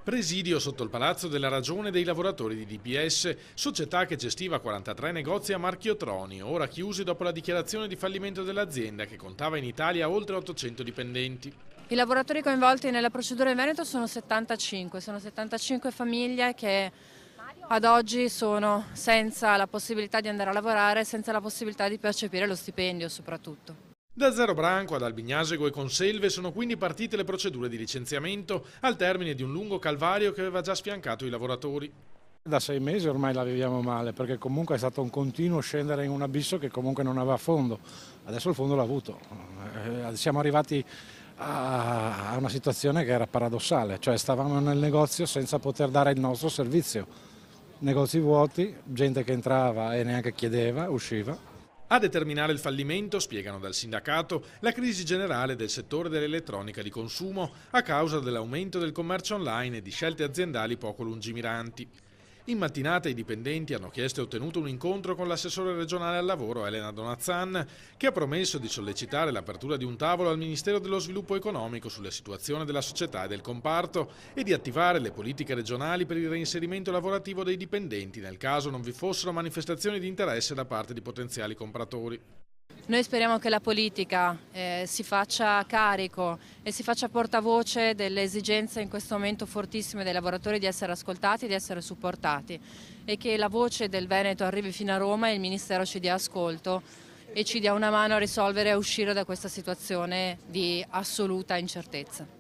Presidio sotto il Palazzo della Ragione dei lavoratori di DPS, società che gestiva 43 negozi a marchio Troni, ora chiusi dopo la dichiarazione di fallimento dell'azienda che contava in Italia oltre 800 dipendenti. I lavoratori coinvolti nella procedura in Veneto sono 75 famiglie che ad oggi sono senza la possibilità di andare a lavorare, senza la possibilità di percepire lo stipendio soprattutto. Da Zero Branco ad Albignasego e Conselve sono quindi partite le procedure di licenziamento al termine di un lungo calvario che aveva già sfiancato i lavoratori. Da 6 mesi ormai la viviamo male perché comunque è stato un continuo scendere in un abisso che comunque non aveva fondo. Adesso il fondo l'ha avuto. Siamo arrivati a una situazione che era paradossale, cioè stavamo nel negozio senza poter dare il nostro servizio. Negozi vuoti, gente che entrava e neanche chiedeva, usciva. A determinare il fallimento, spiegano dal sindacato, la crisi generale del settore dell'elettronica di consumo a causa dell'aumento del commercio online e di scelte aziendali poco lungimiranti. In mattinata i dipendenti hanno chiesto e ottenuto un incontro con l'assessore regionale al lavoro Elena Donazzan, che ha promesso di sollecitare l'apertura di un tavolo al Ministero dello Sviluppo Economico sulla situazione della società e del comparto e di attivare le politiche regionali per il reinserimento lavorativo dei dipendenti nel caso non vi fossero manifestazioni di interesse da parte di potenziali compratori. Noi speriamo che la politica si faccia carico e si faccia portavoce delle esigenze in questo momento fortissime dei lavoratori di essere ascoltati e di essere supportati e che la voce del Veneto arrivi fino a Roma e il Ministero ci dia ascolto e ci dia una mano a risolvere e a uscire da questa situazione di assoluta incertezza.